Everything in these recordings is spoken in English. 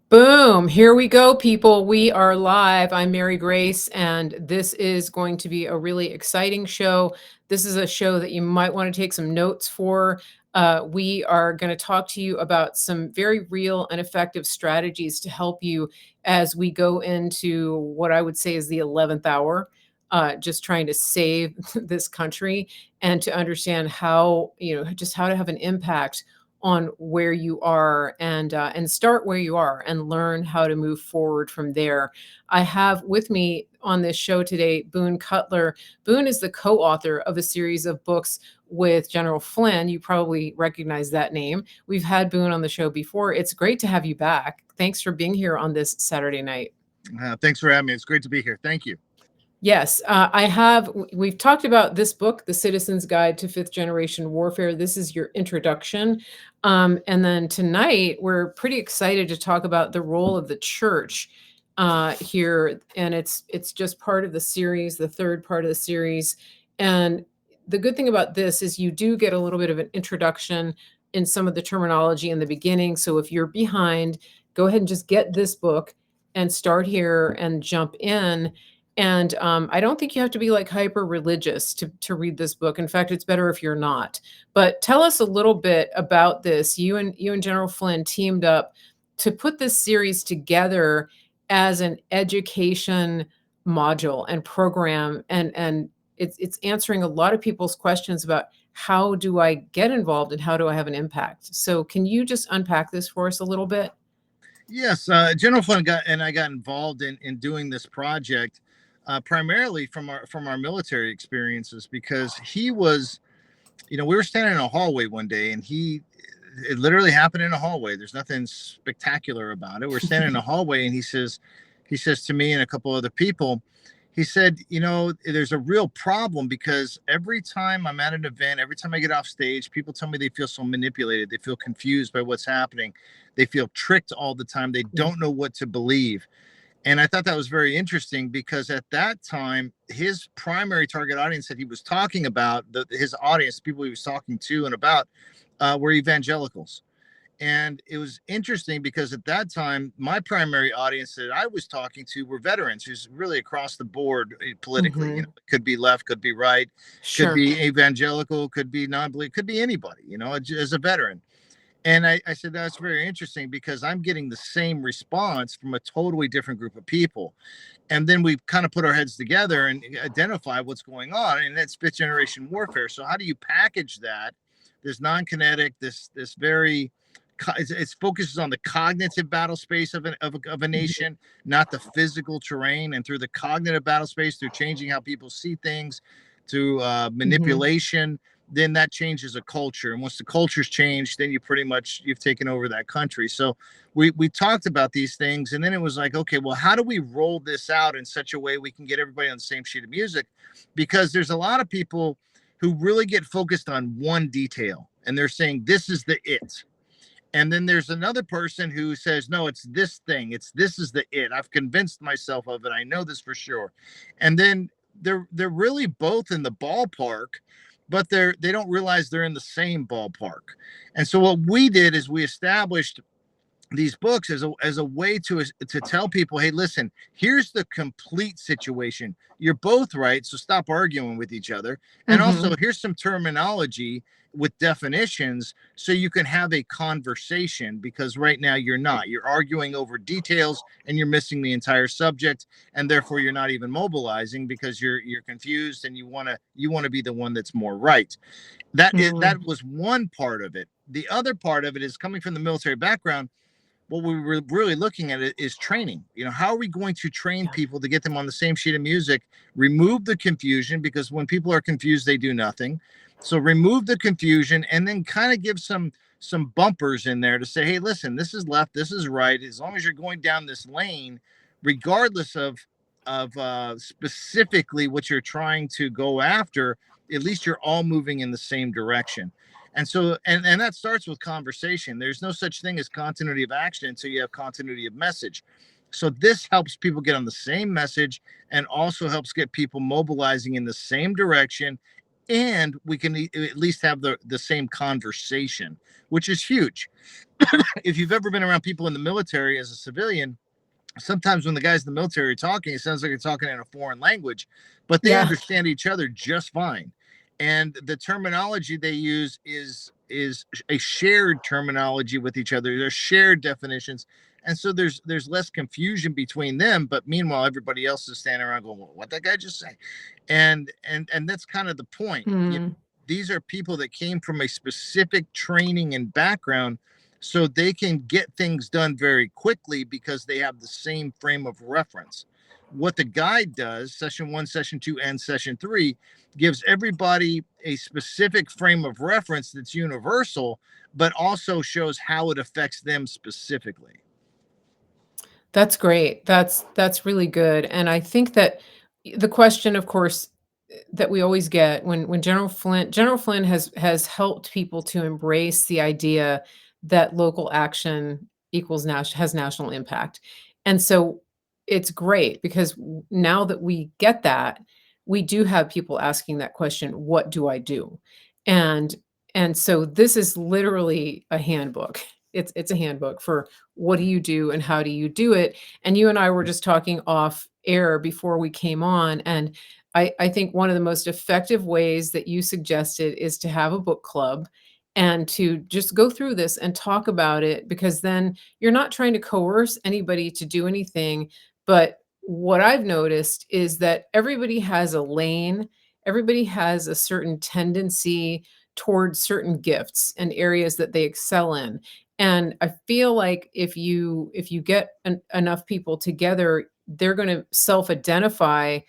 Boom. Here we go, people. We are live. I'm Mary Grace, and this is going to be a really exciting show. This is a show that you might want to take some notes for. We are going to talk to you about some very real and effective strategies to help you as we go into what I would say is the 11th hour, just trying to save this country and to understand how, just how to have an impact on where you are and start where you are and learn how to move forward from there. I have with me on this show today Boone Cutler. Boone is the co-author of a series of books with General Flynn. You probably recognize that name. We've had Boone on the show before. It's great to have you back. Thanks for being here on this Saturday night. Thanks for having me. It's great to be here. Thank you. Yes, we've talked about this book, The Citizen's Guide to Fifth Generation Warfare. This is your introduction. And then tonight, we're pretty excited to talk about the role of the church here. And it's just part of the series, the third part of the series. And the good thing about this is you do get a little bit of an introduction in some of the terminology in the beginning. So if you're behind, go ahead and just get this book and start here and jump in. And I don't think you have to be like hyper religious to read this book. In fact, it's better if you're not. But tell us a little bit about this. You and General Flynn teamed up to put this series together as an education module and program, and it's answering a lot of people's questions about how do I get involved and how do I have an impact. So can you just unpack this for us a little bit? Yes, General Fund and I got involved in doing this project primarily from our military experiences because he was, we were standing in a hallway one day and it literally happened in a hallway. There's nothing spectacular about it. We're standing in a hallway and he says to me and a couple other people, he said, there's a real problem because every time I'm at an event, every time I get off stage, people tell me they feel so manipulated. They feel confused by what's happening. They feel tricked all the time. They Yeah. don't know what to believe. And I thought that was very interesting because at that time, his primary target audience that he was talking about, his audience, people he was talking to and about, were evangelicals. And it was interesting because at that time, my primary audience that I was talking to were veterans who's really across the board politically. Hmm. It could be left, could be right, could Sure. be evangelical, could be non-belief, could be anybody, as a veteran. And I said, that's very interesting because I'm getting the same response from a totally different group of people. And then we kind of put our heads together and identify what's going on. And that's fifth generation warfare. So how do you package that? This non-kinetic, this very it focuses on the cognitive battle space of a Mhm. nation, not the physical terrain. And through the cognitive battle space, through changing how people see things, through Mhm. manipulation, then that changes a culture. And once the culture's changed, then you've taken over that country. So we talked about these things, and then it was like, okay, well, how do we roll this out in such a way we can get everybody on the same sheet of music? Because there's a lot of people who really get focused on one detail, and they're saying this is the it. And then there's another person who says, no, it's this thing. This is the it. I've convinced myself of it. I know this for sure. And then they're really both in the ballpark, but they don't realize they're in the same ballpark. And so what we did is we established these books as a way to tell people, hey, listen, here's the complete situation. You're both right, so stop arguing with each other. And also, Mhm. here's some terminology with definitions so you can have a conversation, because right now you're arguing over details and you're missing the entire subject, and therefore you're not even mobilizing because you're confused and you want to be the one that's more right. That Mm. was one part of it. The other part of it is coming from the military background. What we were really looking at it is training. How are we going to train Yeah. people to get them on the same sheet of music, remove the confusion, because when people are confused, they do nothing. So remove the confusion and then kind of give some bumpers in there to say, hey, listen, this is left, this is right. As long as you're going down this lane, regardless of specifically what you're trying to go after, at least you're all moving in the same direction. And that starts with conversation. There's no such thing as continuity of action until you have continuity of message. So this helps people get on the same message and also helps get people mobilizing in the same direction and we can at least have the same conversation, which is huge. If you've ever been around people in the military as a civilian, sometimes when the guys in the military are talking, it sounds like they're talking in a foreign language, but they Yeah. understand each other just fine. And the terminology they use is a shared terminology with each other. There's shared definitions. And so there's less confusion between them, but meanwhile everybody else is standing around going, well, what that guy just say? And that's kind of the point. Mm. These are people that came from a specific training and background, so they can get things done very quickly because they have the same frame of reference. What the guide does, session 1, session 2, and session 3, gives everybody a specific frame of reference that's universal, but also shows how it affects them specifically. That's great. That's really good, and I think that the question, of course, that we always get when General Flynn has helped people to embrace the idea that local action equals has national impact, and so it's great because now that we get that, we do have people asking that question, "What do I do?" And and so this is literally a handbook. It's a handbook for what do you do and how do you do it? And you and I were just talking off air before we came on, and I think one of the most effective ways that you suggested is to have a book club and to just go through this and talk about it because then you're not trying to coerce anybody to do anything. But what I've noticed is that everybody has a lane, everybody has a certain tendency towards certain gifts and areas that they excel in. And I feel like if you get enough people together, they're going to self-identify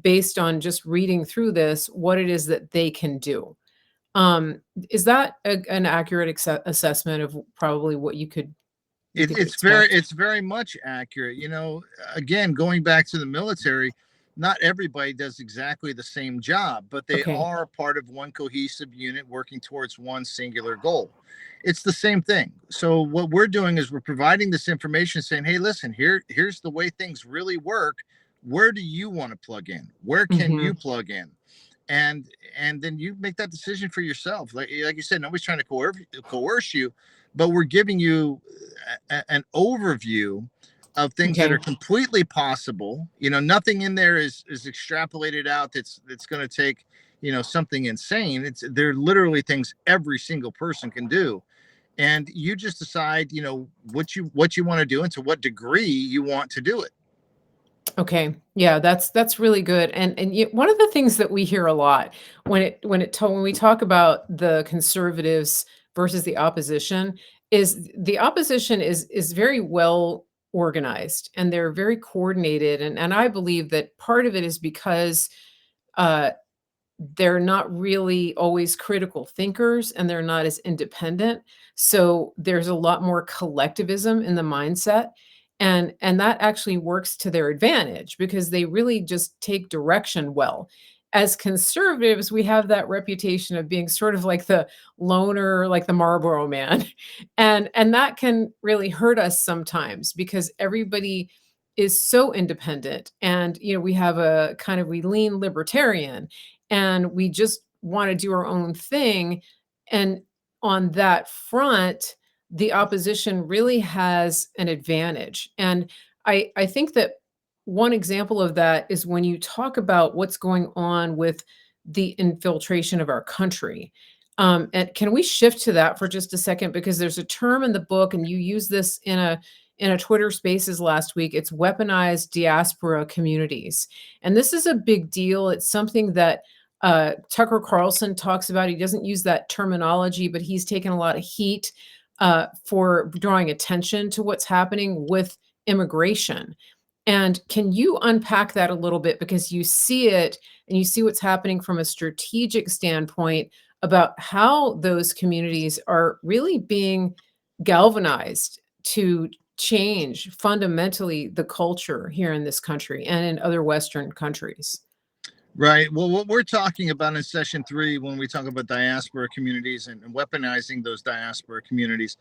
based on just reading through this what it is that they can do. Um, is that an accurate assessment of probably what you could expect? It's very much accurate. Again, going back to the military, not everybody does exactly the same job, but they Okay. are part of one cohesive unit working towards one singular goal. It's the same thing. So what we're doing is we're providing this information saying, hey, listen, here's the way things really work. Where do you want to plug in? Where can you Mhm. plug in? And then you make that decision for yourself. Like you said, nobody's trying to coerce you, but we're giving you an overview of things that are Okay. completely possible. Nothing in there is extrapolated out that's going to take something insane. They're literally things every single person can do, and you just decide what you want to do and to what degree you want to do it. Okay. Yeah, that's really good. And one of the things that we hear a lot when we talk about the conservatives versus the opposition is the opposition is very well organized and they're very coordinated and I believe that part of it is because uh they're not really always critical thinkers and they're not as independent. So there's a lot more collectivism in the mindset. And that actually works to their advantage because they really just take direction well. As conservatives, we have that reputation of being sort of like the loner, like the Marlboro man. And that can really hurt us sometimes because everybody is so independent. And we have a kind of we lean libertarian and we just want to do our own thing. And on that front, the opposition really has an advantage. And I think that one example of that is when you talk about what's going on with the infiltration of our country. And can we shift to that for just a second? Because there's a term in the book, and you use this in a Twitter Spaces last week. It's weaponized diaspora communities, and this is a big deal. It's something that Tucker Carlson talks about. He doesn't use that terminology, but he's taken a lot of heat for drawing attention to what's happening with immigration. And can you unpack that a little bit because you see it and you see what's happening from a strategic standpoint about how those communities are really being galvanized to change fundamentally the culture here in this country and in other Western countries? Right. Well, what we're talking about in session 3, when we talk about diaspora communities and weaponizing those diaspora communities,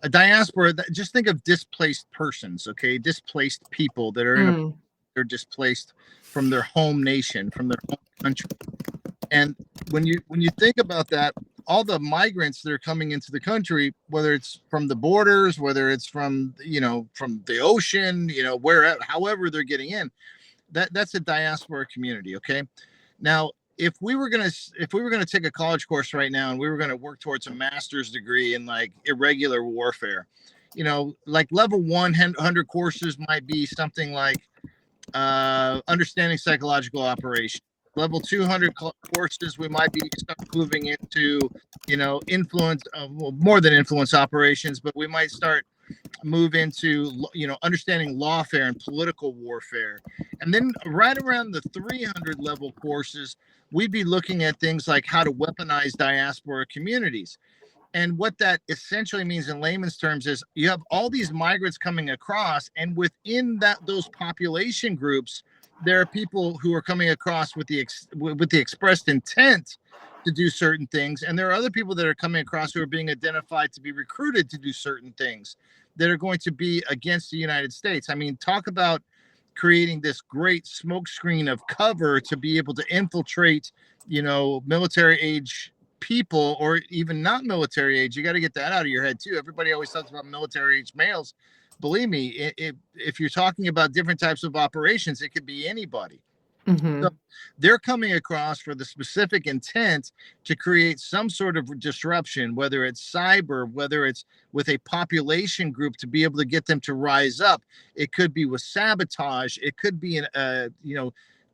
a diaspora, just think of displaced persons, okay? Displaced people that are they're displaced from their home nation, from their home country. And when you think about that, all the migrants that are coming into the country, whether it's from the borders, whether it's from from the ocean, wherever, however they're getting in, that's a diaspora community. Okay, now if we were gonna take a college course right now and we were gonna work towards a master's degree in like irregular warfare, like level 100 courses might be something like understanding psychological operation. Level 200 courses, we might be start moving into, influence, well, more than influence operations, but we might start move into, understanding lawfare and political warfare. And then right around the 300 level courses, we'd be looking at things like how to weaponize diaspora communities. And what that essentially means in layman's terms is you have all these migrants coming across, and within those population groups, there are people who are coming across with the expressed intent to do certain things, and there are other people that are coming across who are being identified to be recruited to do certain things that are going to be against the United States. I mean, talk about creating this great smokescreen of cover to be able to infiltrate, military age people, or even not military age. You got to get that out of your head too. Everybody always talks about military age males. Believe me, if you're talking about different types of operations, it could be anybody. So Mhm. they're coming across for the specific intent to create some sort of disruption, whether it's cyber, whether it's with a population group to be able to get them to rise up. It could be with sabotage. It could be in,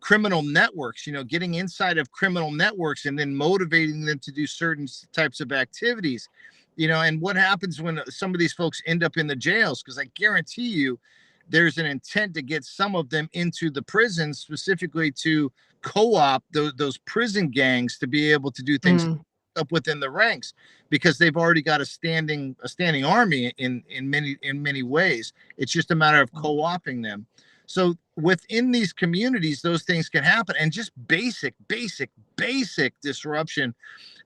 criminal networks, getting inside of criminal networks and then motivating them to do certain types of activities. And what happens when some of these folks end up in the jails? Because I guarantee you, there's an intent to get some of them into the prisons specifically to co-opt those prison gangs to be able to do things Mm. up within the ranks, because they've already got a standing army in many ways. It's just a matter of co-opting them. So within these communities, those things can happen, and just basic disruption.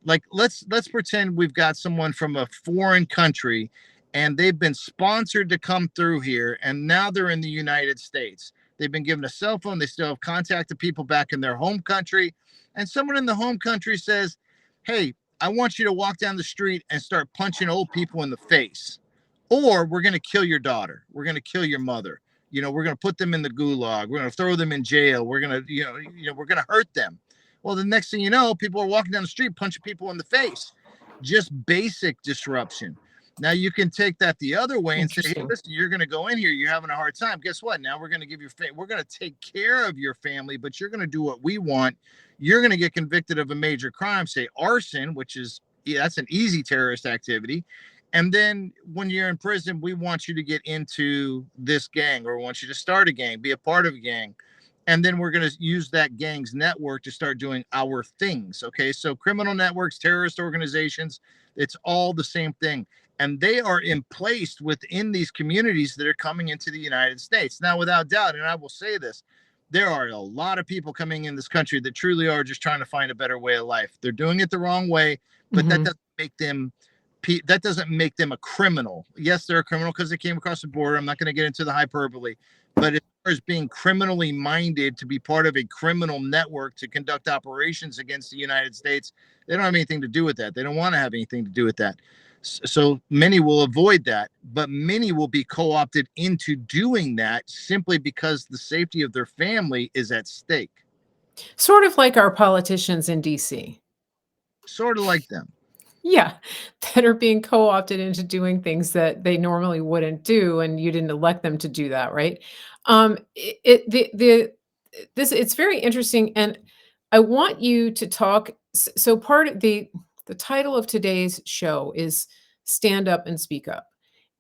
Like let's pretend we've got someone from a foreign country, and they've been sponsored to come through here, and now they're in the United States. They've been given a cell phone, they still have contact to people back in their home country, and someone in the home country says, hey, I want you to walk down the street and start punching old people in the face, or we're going to kill your daughter, we're going to kill your mother, we're going to put them in the gulag, we're going to throw them in jail, we're going to we're going to hurt them. Well, the next thing you know, people are walking down the street punching people in the face. Just basic disruption. Now you can take that the other way and say, hey, Interesting. listen, you're going to go in here, you're having a hard time. Guess what? Now we're going to we're going to take care of your family, but you're going to do what we want. You're going to get convicted of a major crime, say arson, which is, yeah, that's an easy terrorist activity. And then when you're in prison, we want you to get into this gang, or we want you to start a gang, be a part of a gang. And then we're going to use that gang's network to start doing our things. Okay. So criminal networks, terrorist organizations, it's all the same thing. And they are in place within these communities that are coming into the United States. Now, without doubt, and I will say this, there are a lot of people coming in this country that truly are just trying to find a better way of life. They're doing it the wrong way, but that Mhm. doesn't make them a criminal. Yes, they're a criminal because they came across the border. I'm not going to get into the hyperbole, but as far as being criminally minded to be part of a criminal network to conduct operations against the United States, they don't have anything to do with that. They don't want to have anything to do with that. So many will avoid that, but many will be co-opted into doing that simply because the safety of their family is at stake. Sort of like our politicians in DC. Sort of like them. Yeah, that are being co-opted into doing things that they normally wouldn't do, and you didn't elect them to do that, right? It the this it's very interesting, and I want you to talk. So part of the title of today's show is "Stand Up and Speak Up,"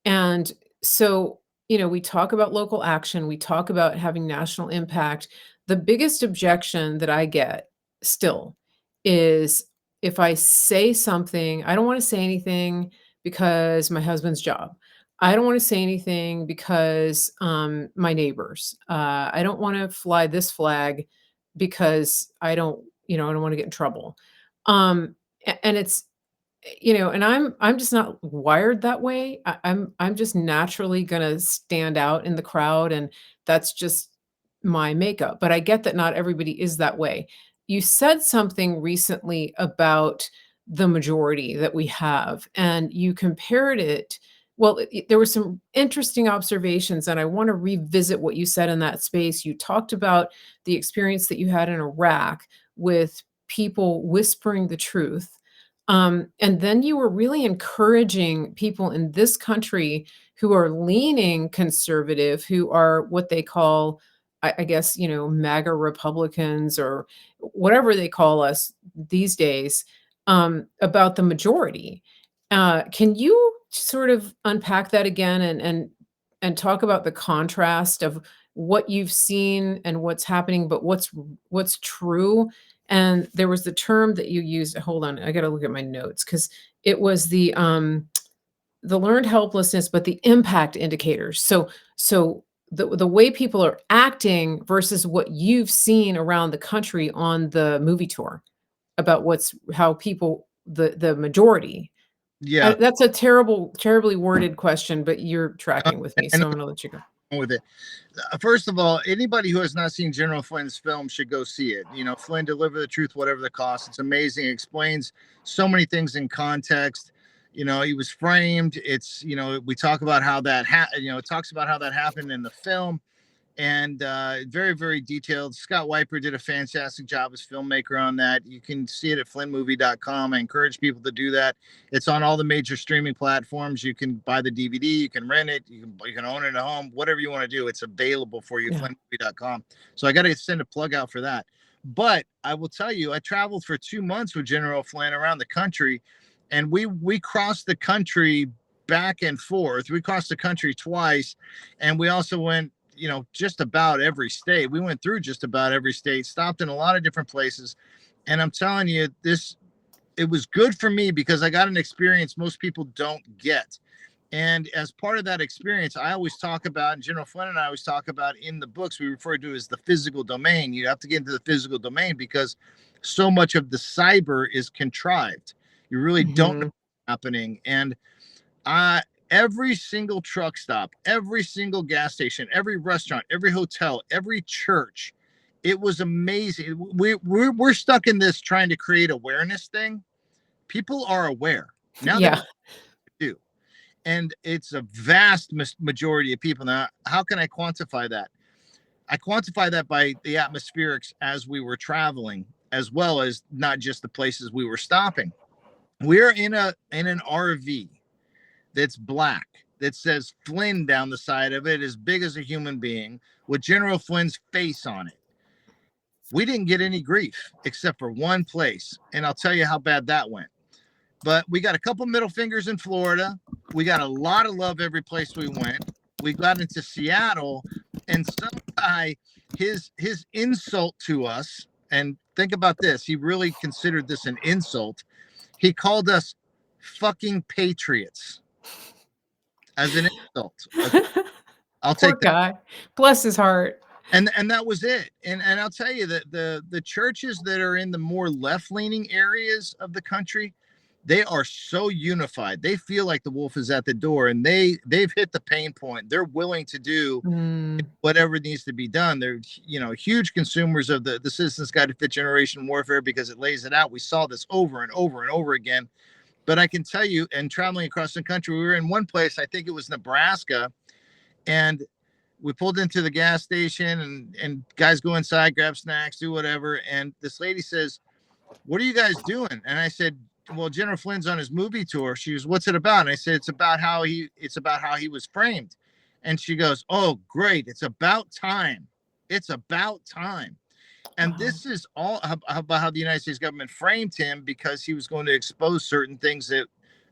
and so we talk about local action, we talk about having national impact. The biggest objection that I get still is if I say something, I don't wanna say anything because my husband's job. I don't wanna say anything because, my neighbors. I don't wanna fly this flag because I don't wanna get in trouble. And it's and I'm just not wired that way. I'm just naturally gonna stand out in the crowd, and that's just my makeup. But I get that not everybody is that way. you said something recently about the majority that we have, and you compared it well, there were some interesting observations, and I wanna revisit what you said in that space. You talked about the experience that you had in Iraq with people whispering the truth, and then you were really encouraging people in this country who are leaning conservative, who are what they call, I guess, MAGA Republicans or whatever they call us these days, about the majority. Can you sort of unpack that again and talk about the contrast of what you've seen and what's happening, but what's true? And there was the term that you used. Hold on, I got to look at my notes because it was the learned helplessness, but the impact indicators. So the way people are acting versus what you've seen around the country on the movie tour about how people the majority. Yeah. That's a terribly worded question, but you're uh, tracking with me, and so I'm gonna let you go. with it. First of all, anybody who has not seen General Flynn's film should go see it. You know, Flynn, deliver the truth, whatever the cost. It's amazing. It explains so many things in context. You know, he was framed. It's, we talk about how it talks about how that happened in the film, and very, very detailed. Scott Weiper did a fantastic job as filmmaker on that. You can see it at flynnmovie.com. I encourage people to do that. It's on all the major streaming platforms. You can buy the DVD, you can rent it, you can own it at home, whatever you want to do. It's available for you, Yeah. flynnmovie.com. So I got to send a plug out for that. But I will tell you, I traveled for 2 months with General Flynn around the country, and we crossed the country back and forth. We crossed the country twice, and we also went, just about every state. We went through just about every state, stopped in a lot of different places. And I'm telling you, it was good for me because I got an experience most people don't get. And as part of that experience, I always talk about, and General Flynn and I always talk about in the books, we refer to as the physical domain. You have to get into the physical domain because so much of the cyber is contrived. You really don't know Mhm. what's happening. And I every single truck stop, every single gas station, every restaurant, every hotel, every church, it was amazing. We're stuck in this trying to create awareness thing. People are aware now. They Yeah. do, and it's a vast majority of people. Now, how can I quantify that? I quantify that by the atmospherics as we were traveling, as well as not just the places we were stopping. We're in an RV that's black, that says Flynn down the side of it, as big as a human being, with General Flynn's face on it. We didn't get any grief except for one place, and I'll tell you how bad that went. But we got a couple middle fingers in Florida. We got a lot of love every place we went. We got into Seattle, and some guy, his insult to us, and think about this, he really considered this an insult. He called us fucking patriots as an insult. Okay, I'll Poor take that. guy. Bless his heart. And that was it. And I'll tell you that the churches that are in the more left leaning areas of the country, they are so unified. They feel like the wolf is at the door, and they've hit the pain point. They're willing to do Mm. whatever needs to be done. They're, huge consumers of the Citizens Guide to Fifth Generation Warfare because it lays it out. We saw this over and over and over again. But I can tell you, and traveling across the country, we were in one place, I think it was Nebraska, and we pulled into the gas station, and guys go inside, grab snacks, do whatever. And this lady says, "What are you guys doing?" And I said, "Well, General Flynn's on his movie tour." She goes, "What's it about?" And I said, it's about how he was framed." And she goes, "Oh, great. It's about time. It's about time." And Wow. this is all about how the United States government framed him because he was going to expose certain things and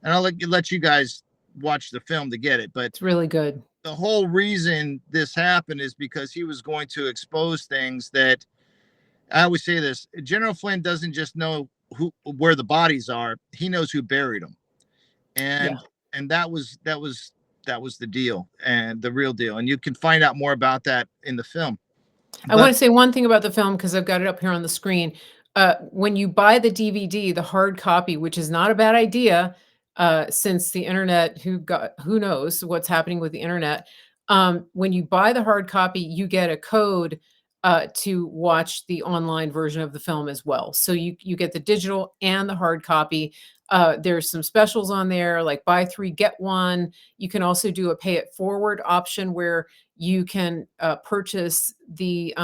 I'll let you guys watch the film to get it. But It's really good. the whole reason this happened is because he was going to expose things that, I always say this, General Flynn doesn't just know where the bodies are, he knows who buried them. Yeah. And that was the deal, and the real deal. And you can find out more about that in the film. I But wanna say one thing about the film because 'cause I've got it up here on the screen. When you buy the DVD, the hard copy, which is not a bad idea, since the internet who knows what's happening with the internet. When you buy the hard copy, you get a code, to watch the online version of the film as well. So you get the digital and the hard copy. There's some specials on there, like buy three get one. You can also do a pay it forward option where you can purchase the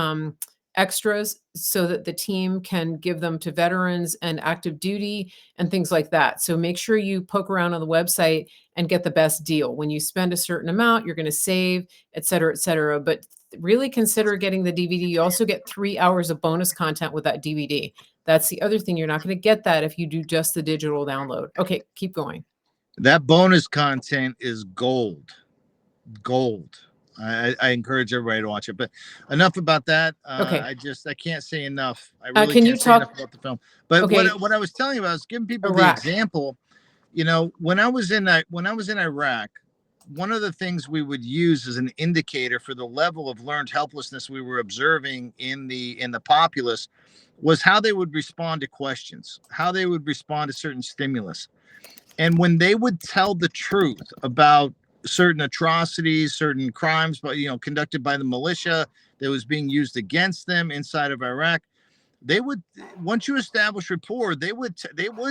extras so that the team can give them to veterans and active duty and things like that. So make sure you poke around on the website and get the best deal. When you spend a certain amount, you're going to save, et cetera, et cetera. But really consider getting the DVD. You also get 3 hours of bonus content with that DVD. That's the other thing. You're not going to get that if you do just the digital download. Okay, keep going. That bonus content is gold. Gold. I encourage everybody to watch it. But enough about that. Okay. I can't say enough. I really Can you can't say enough talk? about the film. But Okay, what I was telling you about is giving people the Iraq. example. You know, when I was in Iraq, one of the things we would use as an indicator for the level of learned helplessness we were observing in the populace was how they would respond to questions, how they would respond to certain stimulus. And when they would tell the truth about certain atrocities, certain crimes, but conducted by the militia that was being used against them inside of Iraq, they would, once you establish rapport, they would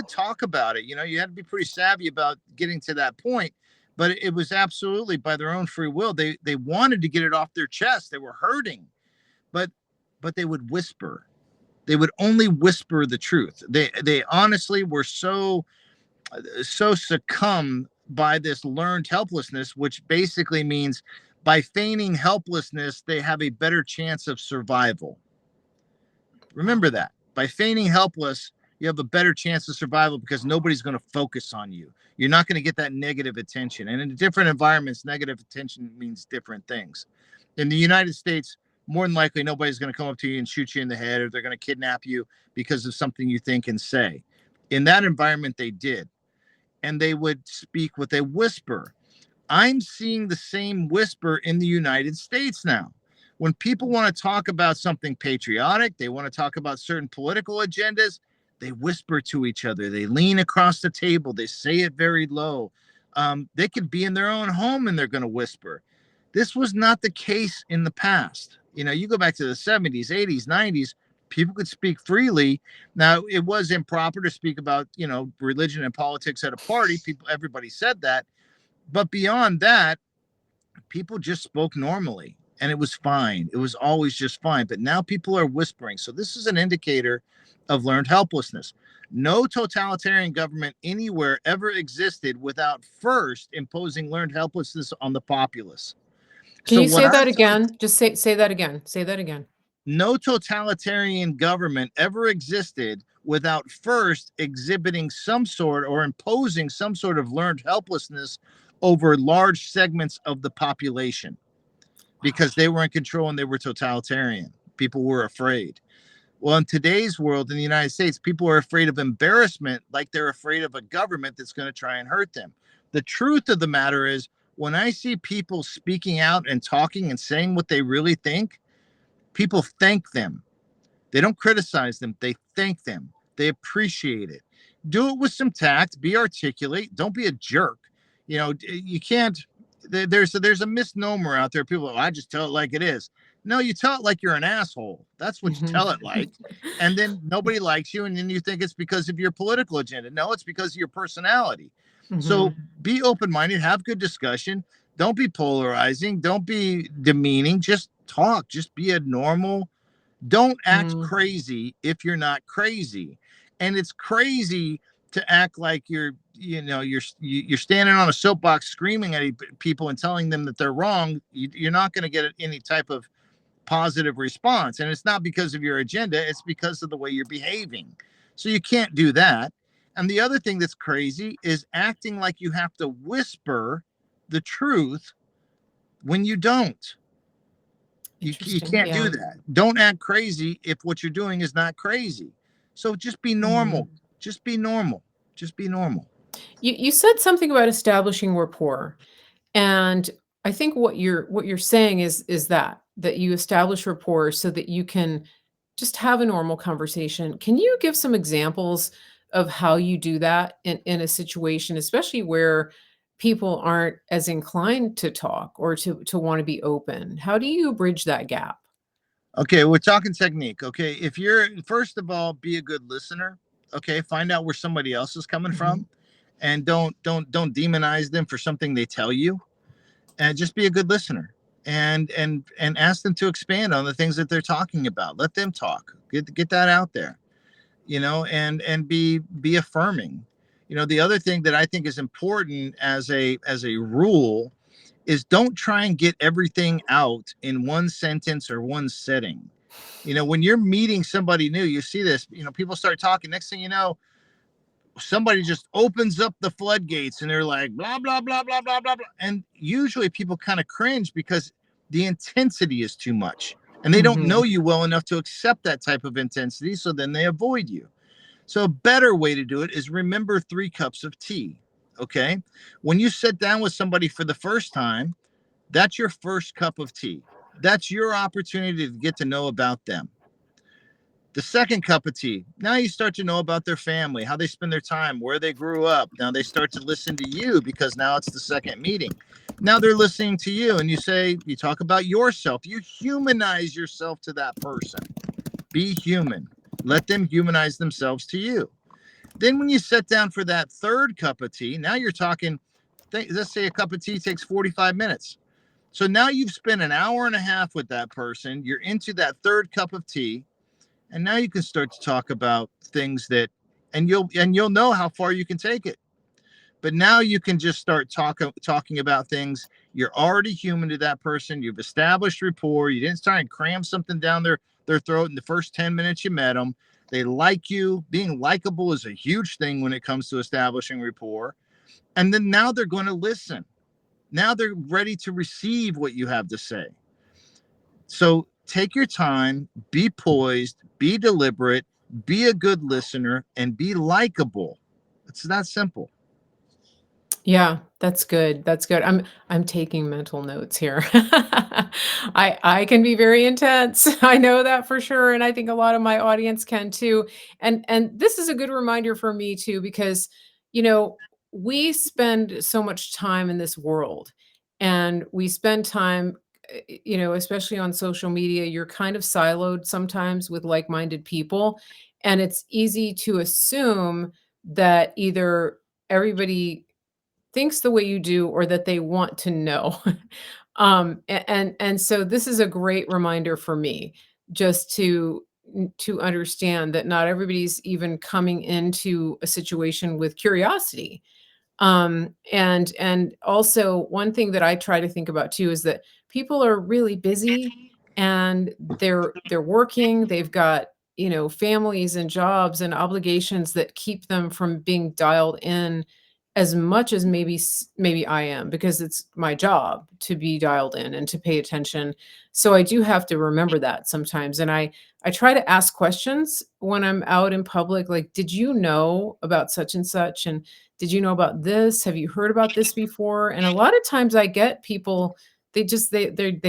talk about it. You had to be pretty savvy about getting to that point, but it was absolutely by their own free will. They wanted to get it off their chest. They were hurting, but they would whisper. They would only whisper the truth. They honestly were so succumb by this learned helplessness, which basically means by feigning helplessness, they have a better chance of survival. Remember that. By feigning helpless, you have a better chance of survival because nobody's going to focus on you. You're not going to get that negative attention. And in different environments, negative attention means different things. In the United States, more than likely, nobody's going to come up to you and shoot you in the head, or they're going to kidnap you because of something you think and say. In that environment, they did. And they would speak with a whisper. I'm seeing the same whisper in the United States now. When people want to talk about something patriotic, they want to talk about certain political agendas, they whisper to each other. They lean across the table. They say it very low. They could be in their own home and they're going to whisper. This was not the case in the past. You go back to the 70s, 80s, 90s, people could speak freely. Now, it was improper to speak about, religion and politics at a party. Everybody said that. But beyond that, people just spoke normally and it was fine. It was always just fine. But now people are whispering. So this is an indicator of learned helplessness. No totalitarian government anywhere ever existed without first imposing learned helplessness on the populace. Can So you what say I'm that telling again? Just say that again. Say that again. no totalitarian government ever existed without first exhibiting some sort or imposing some sort of learned helplessness over large segments of the population because they were in control and they were totalitarian. People were afraid. Well, in today's world in the United States, people are afraid of embarrassment like they're afraid of a government that's going to try and hurt them. The truth of the matter is, when I see people speaking out and talking and saying what they really think, people thank them. They don't criticize them. They thank them. They appreciate it. Do it with some tact. Be articulate. Don't be a jerk. You can't. There's a misnomer out there. People, I just tell it like it is. No, you tell it like you're an asshole. That's what you Mhm. tell it like. And then nobody likes you, and then you think it's because of your political agenda. No, it's because of your personality. So Mhm. be open-minded. Have good discussion. Don't be polarizing. Don't be demeaning. Just talk. Just be a normal. Don't act Mm. crazy if you're not crazy. And it's crazy to act like you're standing on a soapbox screaming at people and telling them that they're wrong. You're not going to get any type of positive response. And it's not because of your agenda, it's because of the way you're behaving. So you can't do that. And the other thing that's crazy is acting like you have to whisper the truth when you don't. You Interesting. can't do Yeah. that. Don't act crazy if what you're doing is not crazy. So just be normal. Mhm. Just be normal. Just be normal. You said something about establishing rapport, and I think what you're saying is that you establish rapport so that you can just have a normal conversation. Can you give some examples of how you do that in a situation, especially where people aren't as inclined to talk or to want to be open? How do you bridge that gap? Okay, we're talking technique. Okay, if you're, first of all, be a good listener. Okay, find out where somebody else is coming Mhm. from, and don't demonize them for something they tell you, and just be a good listener, and ask them to expand on the things that they're talking about. Let them talk. Get that out there, and be affirming. The other thing that I think is important as a rule is don't try and get everything out in one sentence or one setting. When you're meeting somebody new, you see this, people start talking. Next thing you know, somebody just opens up the floodgates and they're like, blah, blah, blah, blah, blah, blah, blah. And usually people kind of cringe because the intensity is too much and they don't know Mhm. you well enough to accept that type of intensity. So then they avoid you. So a better way to do it is remember 3 cups of tea. Okay. When you sit down with somebody for the first time, that's your first cup of tea. That's your opportunity to get to know about them. The second cup of tea, now you start to know about their family, how they spend their time, where they grew up. Now they start to listen to you because now it's the second meeting. Now they're listening to you, and you talk about yourself. You humanize yourself to that person. Be human. Let them humanize themselves to you. Then when you sit down for that third cup of tea, now you're talking, let's say a cup of tea takes 45 minutes. So now you've spent an hour and a half with that person. You're into that third cup of tea, and now you can start to talk about things and you'll know how far you can take it. But now you can just start talking about things. You're already human to that person. You've established rapport. You didn't try and cram something down their throat in the first 10 minutes you met them. They like you. Being likable is a huge thing when it comes to establishing rapport. And then now they're going to listen. Now they're ready to receive what you have to say. So take your time, be poised, be deliberate, be a good listener, and be likable. It's that simple. Yeah, that's good, that's good. I'm taking mental notes here. I can be very intense, I know that for sure, and I think a lot of my audience can too, and this is a good reminder for me too because, you know, we spend so much time in this world, and we spend time, especially on social media, you're kind of siloed sometimes with like-minded people, and it's easy to assume that either everybody thinks the way you do or that they want to know. And so this is a great reminder for me just to understand that not everybody's even coming into a situation with curiosity. And also one thing that I try to think about too is that people are really busy and they're working, they've got, families and jobs and obligations that keep them from being dialed in as much as maybe I am because it's my job to be dialed in and to pay attention. So I do have to remember that sometimes, and I try to ask questions when I'm out in public, like, "Did you know about such and such?" And "Did you know about this? Have you heard about this before?" And a lot of times I get people, they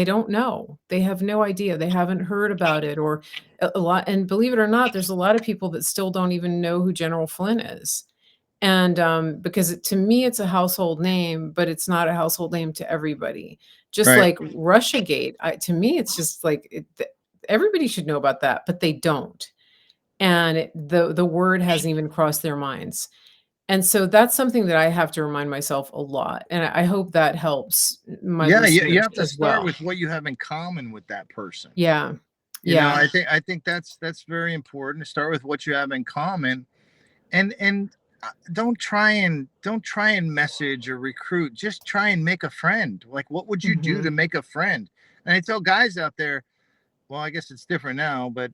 don't know. They have no idea. They haven't heard about it or a lot, and believe it or not, there's a lot of people that still don't even know who General Flynn is. And, because to me, it's a household name, but it's not a household name to everybody. Just Right. like Russiagate, to me, it's just like everybody should know about that, but they don't. And the word hasn't even crossed their minds. And so that's something that I have to remind myself a lot, and I hope that helps my Yeah, you listeners have to as start well. with what you have in common with that person. Yeah. Yeah. I think that's very important to start with what you have in common, and don't try and message or recruit. Just try and make a friend. Like, what would you do to Mhm. make a friend? And I tell guys out there, well, I guess it's different now, but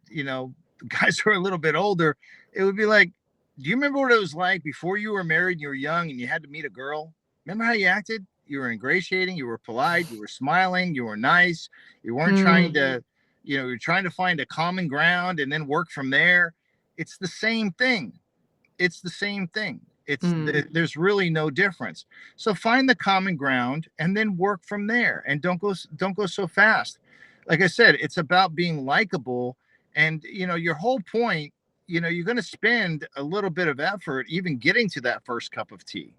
guys who are a little bit older, it would be like, do you remember what it was like before you were married and you were young and you had to meet a girl? Remember how you acted? You were ingratiating, you were polite, you were smiling, you were nice, you weren't trying Mm. to, you're trying to find a common ground and then work from there. It's the same thing. It's the same thing. Mm. There's really no difference. So find the common ground and then work from there. And don't go so fast. Like I said, it's about being likable, and your whole point. You're going to spend a little bit of effort even getting to that first cup of tea.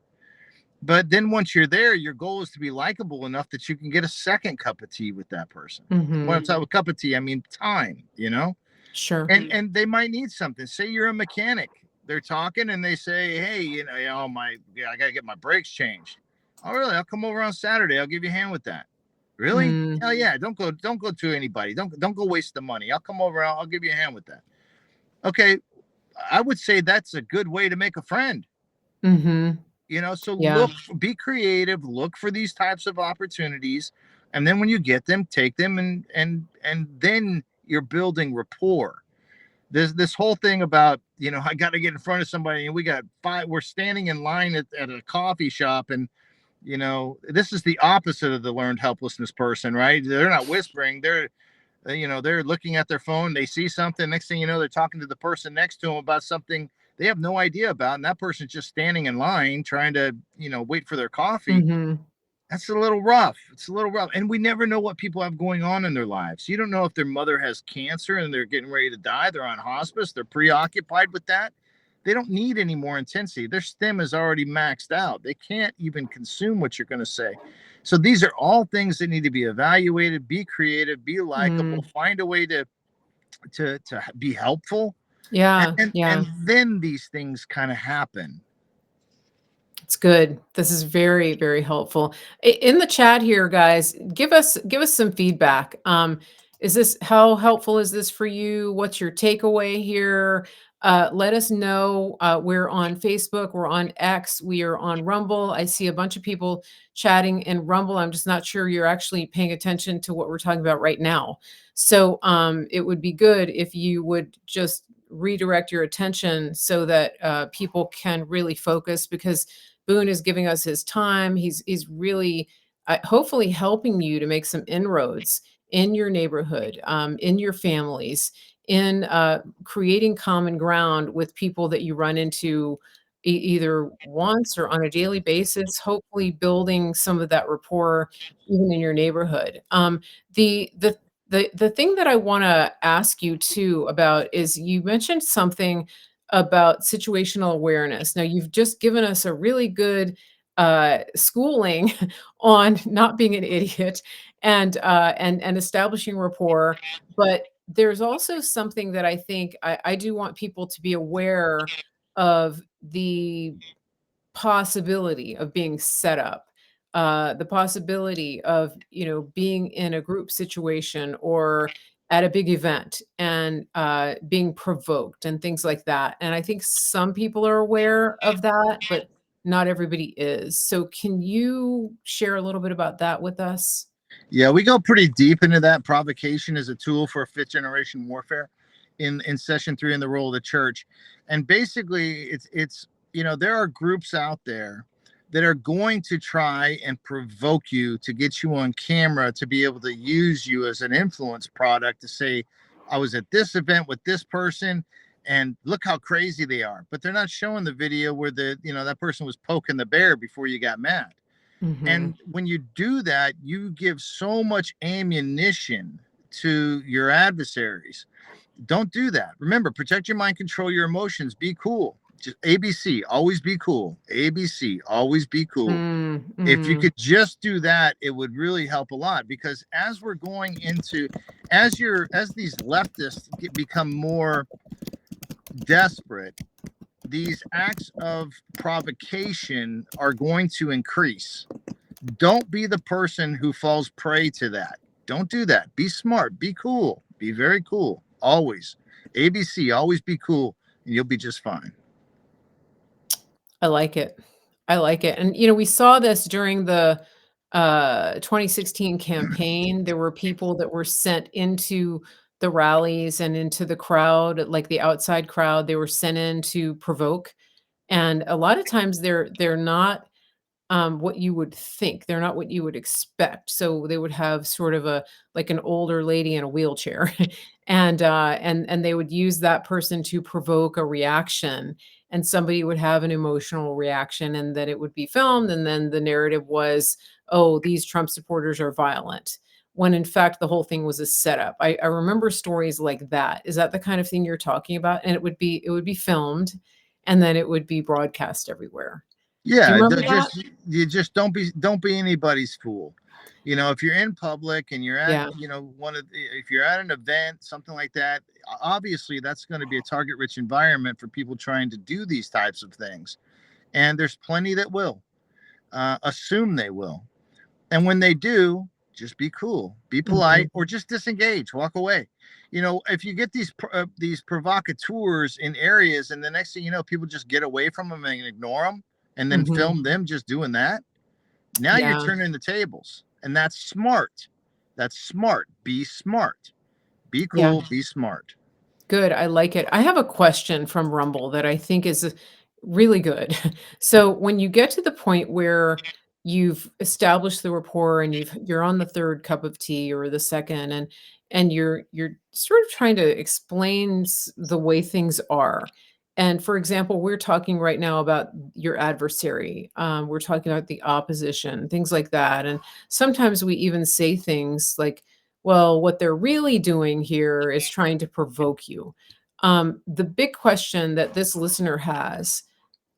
But then once you're there, your goal is to be likable enough that you can get a second cup of tea with that person. When I'm Mhm. talking a cup of tea, I mean time, you know? Sure. And they might need something. Say you're a mechanic. They're talking and they say, "Hey, oh my, yeah, I gotta get my brakes changed." Oh, really? I'll come over on Saturday. I'll give you a hand with that. Really? Mm. Hell yeah! Don't go to anybody. Don't go waste the money. I'll come over. I'll give you a hand with that. Okay, I would say that's a good way to make a friend. Mhm. So Yeah. be creative, look for these types of opportunities, and then when you get them, take them, and then you're building rapport. There's this whole thing about, I got to get in front of somebody, and we're standing in line at a coffee shop, and this is the opposite of the learned helplessness person, right? They're not whispering, they're looking at their phone, they see something, next thing you know, they're talking to the person next to them about something they have no idea about, and that person's just standing in line trying to, wait for their coffee. Mhm. That's a little rough. It's a little rough. And we never know what people have going on in their lives. You don't know if their mother has cancer and they're getting ready to die. They're on hospice. They're preoccupied with that. They don't need any more intensity. Their stem is already maxed out. They can't even consume what you're going to say. So these are all things that need to be evaluated, be creative, be likable, Mm. find a way to be helpful. And, Yeah, and, yeah. and then these things kind of happen. It's good. This is very, very helpful. In the chat here, guys, give us some feedback. Is this how helpful is this for you? What's your takeaway here? Let us know. We're on Facebook, we're on X, we are on Rumble. I see a bunch of people chatting in Rumble. I'm just not sure you're actually paying attention to what we're talking about right now. So it would be good if you would just redirect your attention so that people can really focus because Boone is giving us his time. He's really hopefully helping you to make some inroads in your neighborhood, in your families, in creating common ground with people that you run into either once or on a daily basis. Hopefully, building some of that rapport even in your neighborhood. The thing that I want to ask you too about is you mentioned something about situational awareness. Now, you've just given us a really good schooling on not being an idiot and establishing rapport. But there's also something that I think I do want people to be aware of the possibility of being set up, the possibility of, being in a group situation or at a big event and being provoked and things like that. And I think some people are aware of that, but not everybody is. So, can you share a little bit about that with us? Yeah, we go pretty deep into that. Provocation as a tool for fifth generation warfare in session 3 in the role of the church. And basically it's there are groups out there that are going to try and provoke you to get you on camera to be able to use you as an influence product to say, I was at this event with this person and look how crazy they are. But they're not showing the video where that person was poking the bear before you got mad. Mhm. And when you do that, you give so much ammunition to your adversaries. Don't do that. Remember, protect your mind, control your emotions, be cool. Just ABC, always be cool. ABC, always be cool. Mm, If you mm, could just do that, it would really help a lot because as we're going into as these leftists become more desperate, these acts of provocation are going to increase. Don't be the person who falls prey to that. Don't do that. Be smart. Be cool. Be very cool. Always. ABC, always be cool, and you'll be just fine. I like it. I like it. And, we saw this during the 2016 campaign. There were people that were sent into the rallies and into the crowd, like the outside crowd. They were sent in to provoke. And a lot of times they're not what you would think. They're not what you would expect. So they would have sort of like an older lady in a wheelchair, and they would use that person to provoke a reaction, and somebody would have an emotional reaction, and then it would be filmed, and then the narrative was, oh, these Trump supporters are violent. When in fact the whole thing was a setup. I remember stories like that. Is that the kind of thing you're talking about? And it would be filmed, and then it would be broadcast everywhere. Do you Yeah, remember that? you just don't be anybody's fool. You know, if you're in public and you're at, Yeah. if you're at an event, something like that, obviously that's going to be a target rich environment for people trying to do these types of things. And there's plenty that will assume they will. And when they do, just be cool, be Mhm. polite, or just disengage, walk away. You know, if you get these provocateurs in areas, and the next thing you know, people just get away from them and ignore them, and then Mhm. film them just doing that. Now you're Yeah. turning the tables, and that's smart. That's smart. Be smart. Be Yeah. cool. Be smart. Good, I like it. I have a question from Rumble that I think is really good. So, when you get to the point where you've established the rapport and you're on the 3rd cup of tea or the 2nd, and you're sort of trying to explain the way things are. And for example, we're talking right now about your adversary. We're talking about the opposition, things like that. And sometimes we even say things like, well, what they're really doing here is trying to provoke you. The big question that this listener has,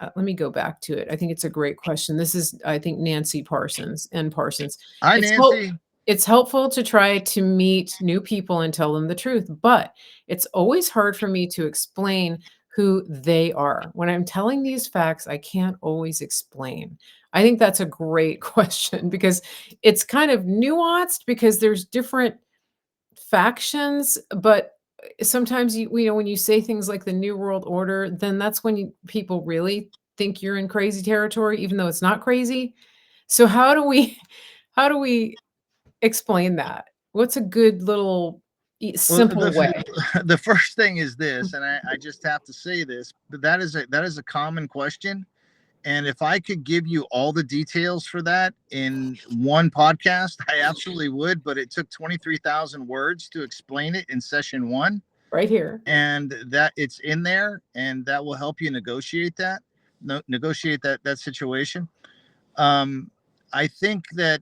let me go back to it. I think it's a great question. This is, I think, Nancy Parsons and Parsons. Hi, It's help, Nancy. it's helpful to try to meet new people and tell them the truth, but it's always hard for me to explain who they are. When I'm telling these facts, I can't always explain. I think that's a great question because it's kind of nuanced because there's different factions, but sometimes when you say things like the New World Order, then that's when people really think you're in crazy territory, even though it's not crazy. So how do we how do we explain that? What's a good little Well, simple way? the first thing is this, and I just have to say this, but that is a common question. And if I could give you all the details for that in one podcast, I absolutely would. But it took 23,000 words to explain it in session one. Right here. And that it's in there, and that will help you negotiate that, no, negotiate that situation. um, I think that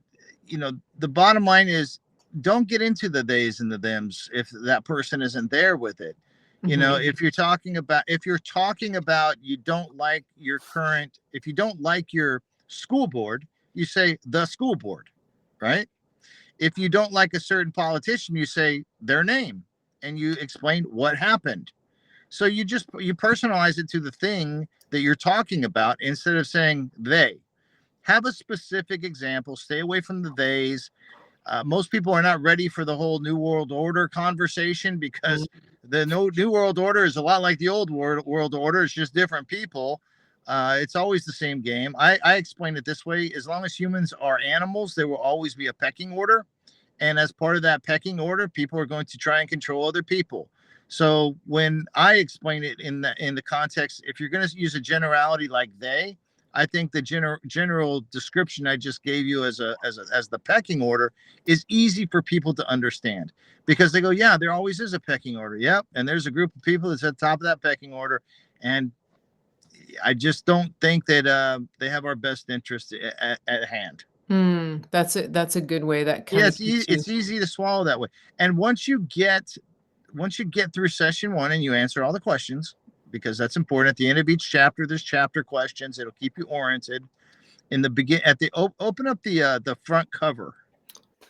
the bottom line is don't get into the theys and the thems if that person isn't there with it. Mhm. If you're talking about you don't like your current if you don't like your school board, you say the school board, right? If you don't like a certain politician, you say their name and you explain what happened. So you personalize it to the thing that you're talking about instead of saying they. Have a specific example. Stay away from the theys. Most people are not ready for the whole New World Order conversation Mm. because the New World Order is a lot like the old World Order. It's just different people. It's always the same game. I explain it this way: as long as humans are animals, there will always be a pecking order, and as part of that pecking order, people are going to try and control other people. So when I explain it in the context, if you're going to use a generality like they, I think the general description I just gave you as the pecking order is easy for people to understand, because they go, yeah, there always is a pecking order. Yep, and there's a group of people that's at the top of that pecking order, and I just don't think that they have our best interest at hand. That's a good way that Yeah, kinda keeps you. it's easy to swallow that way. And once you get through session one and you answer all the questions, because that's important. At the end of each chapter, there's chapter questions. It'll keep you oriented. In the begin at the open up the front cover.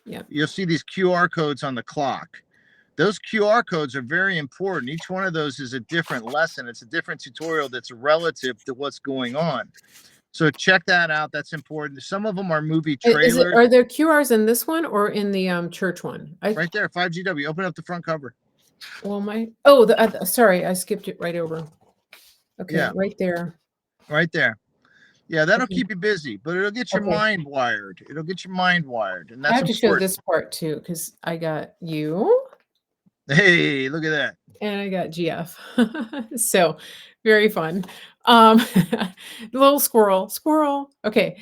Yeah. You'll see these QR codes on the clock. Those QR codes are very important. Each one of those is a different lesson. It's a different tutorial that's relative to what's going on. So check that out. That's important. Some of them are movie Is it trailers. are there QRs in this one or in the, church one? Right there, 5GW. Open up the front cover. Well, sorry, I skipped it right over. Okay, Yeah, right there. right there. Yeah, that'll Okay, keep you busy, but it'll get your okay. mind wired. It'll get your mind wired, and I that's have to show important. this part too because I got you Hey, look at that. and I got GF. So, very fun. Um, little squirrel. Okay.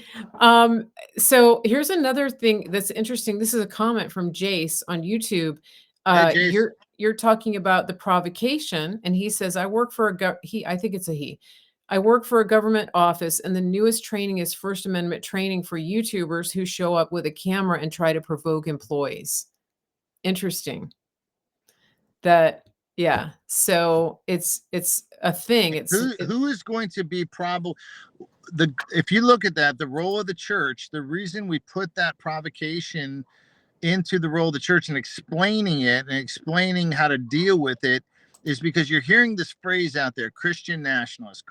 So here's another thing that's interesting. This is a comment from Jace on YouTube. Hey, Jace. You're talking about the provocation, and he says, "I work for a he. I think it's a he. I work for a government office, and the newest training is First Amendment training for YouTubers who show up with a camera and try to provoke employees." Interesting. That Yeah. So it's a thing. Who is going to be probably the if you look at that, the role of the church, the reason we put that provocation into the role of the church and explaining it and explaining how to deal with it is because you're hearing this phrase out there, Christian nationalists,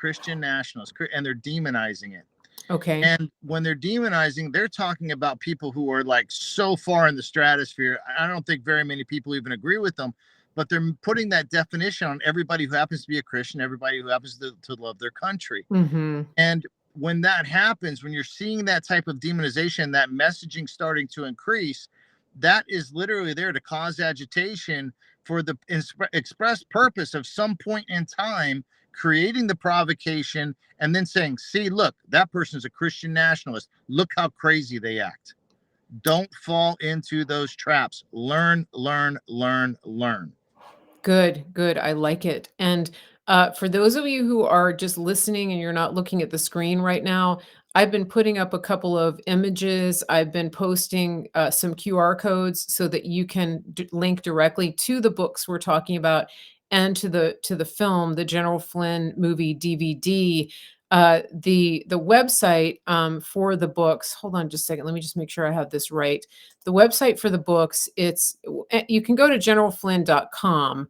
and they're demonizing it. Okay. And when they're demonizing, they're talking about people who are like so far in the stratosphere. I don't think very many people even agree with them, but they're putting that definition on everybody who happens to be a Christian, everybody who happens to love their country. Mhm. And when that happens, when you're seeing that type of demonization, that messaging starting to increase, that is literally there to cause agitation for the express purpose of some point in time creating the provocation and then saying, see, look, that person's a Christian nationalist. Look how crazy they act. Don't fall into those traps. Learn, learn, learn, learn. Good, good. I like it. And for those of you who are just listening and you're not looking at the screen right now, I've been putting up a couple of images. I've been posting some QR codes so that you can link directly to the books we're talking about and to the film, the General Flynn movie DVD. The website for the books. Hold on just a second. Let me just make sure I have this right. The website for the books. You can go to generalflynn.com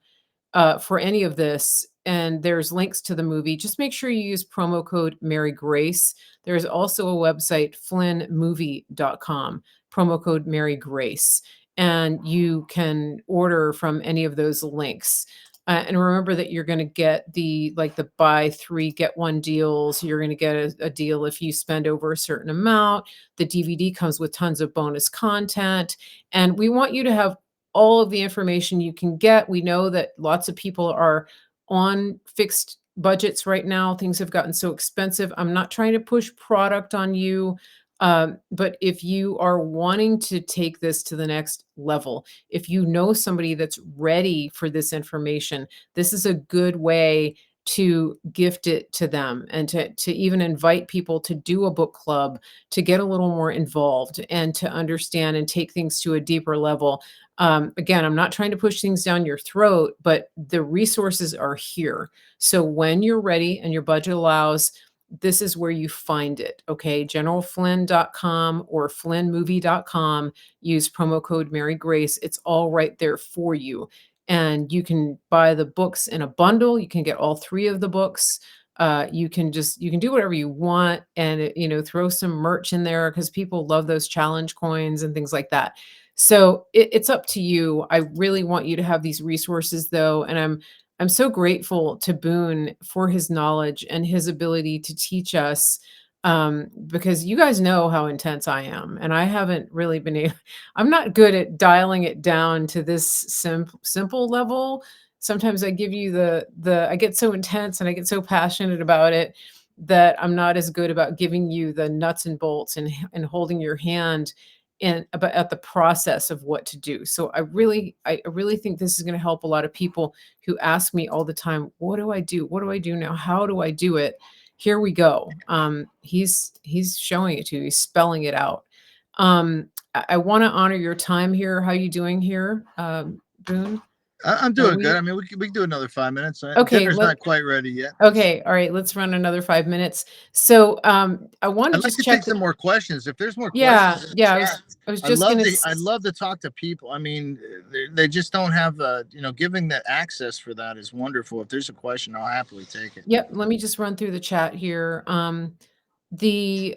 for any of this, and there's links to the movie. Just make sure you use promo code Mary Grace. There's also a website, flynnmovie.com, promo code Mary Grace, and you can order from any of those links. And remember that you're going to get the buy three get one deals. You're going to get a deal if you spend over a certain amount. The DVD comes with tons of bonus content, and we want you to have all of the information you can get. We know that lots of people are on fixed budgets right now. Things have gotten so expensive. I'm not trying to push product on you, but if you are wanting to take this to the next level, if you know somebody that's ready for this information, this is a good way to gift it to them and to even invite people to do a book club, to get a little more involved and to understand and take things to a deeper level. Again, I'm not trying to push things down your throat, but the resources are here. So when you're ready and your budget allows, this is where you find it. Okay. Generalflynn.com or flynnmovie.com. Use promo code Mary Grace. It's all right there for you. And you can buy the books in a bundle. You can get all three of the books. You can do whatever you want and throw some merch in there because people love those challenge coins and things like that. So it's up to you. I really want you to have these resources though, and I'm so grateful to Boone for his knowledge and his ability to teach us, because you guys know how intense I am, and I haven't really been able. I'm not good at dialing it down to this simple level. Sometimes I give you I get so intense and I get so passionate about it that I'm not as good about giving you the nuts and bolts and holding your hand and about at the process of what to do. So I really think this is going to help a lot of people who ask me all the time, what do I do? What do I do now? How do I do it? Here we go. He's showing it to you. He's spelling it out. I want to honor your time here. How you doing here, Boone? I'm Are doing good. we I mean, we can do another 5 minutes. okay? Dinner's not quite ready yet. Okay, all right. Let's run another 5 minutes. So I want to I'd like just to check. take some more questions. If there's more Yeah, questions in the yeah. chat, I was just gonna. I love to talk to people. I mean, they just don't have giving the access for that is wonderful. If there's a question, I'll happily take it. Yep, let me just run through the chat here. The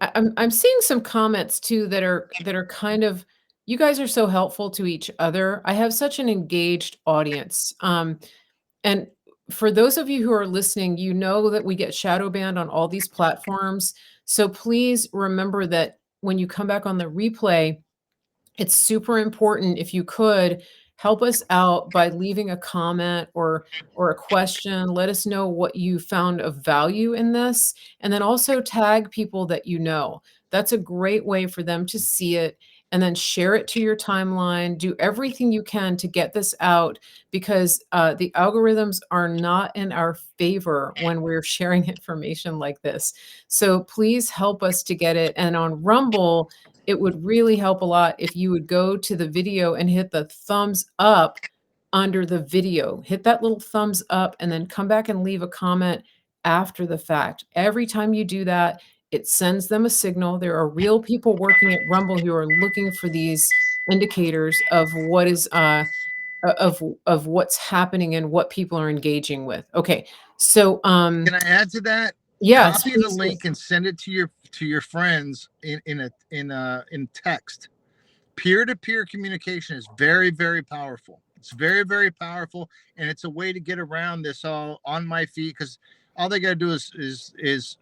I'm seeing some comments too that are kind of, you guys are so helpful to each other. I have such an engaged audience. And for those of you who are listening, you know that we get shadow banned on all these platforms. So please remember that when you come back on the replay, it's super important if you could help us out by leaving a comment or a question. Let us know what you found of value in this, and then also tag people that you know. That's a great way for them to see it, and then share it to your timeline. Do everything you can to get this out because the algorithms are not in our favor when we're sharing information like this. So please help us to get it. And on Rumble, it would really help a lot if you would go to the video and hit the thumbs up under the video. Hit that little thumbs up and then come back and leave a comment after the fact. Every time you do that, it sends them a signal. There are real people working at Rumble who are looking for these indicators of what is of what's happening and what people are engaging with. Okay. So Can I add to that? yes, Copy the please do. link and send it to your friends in text. Peer-to-peer communication is very, very powerful. It's very, very powerful, and it's a way to get around this all on my feed, because all they got to do is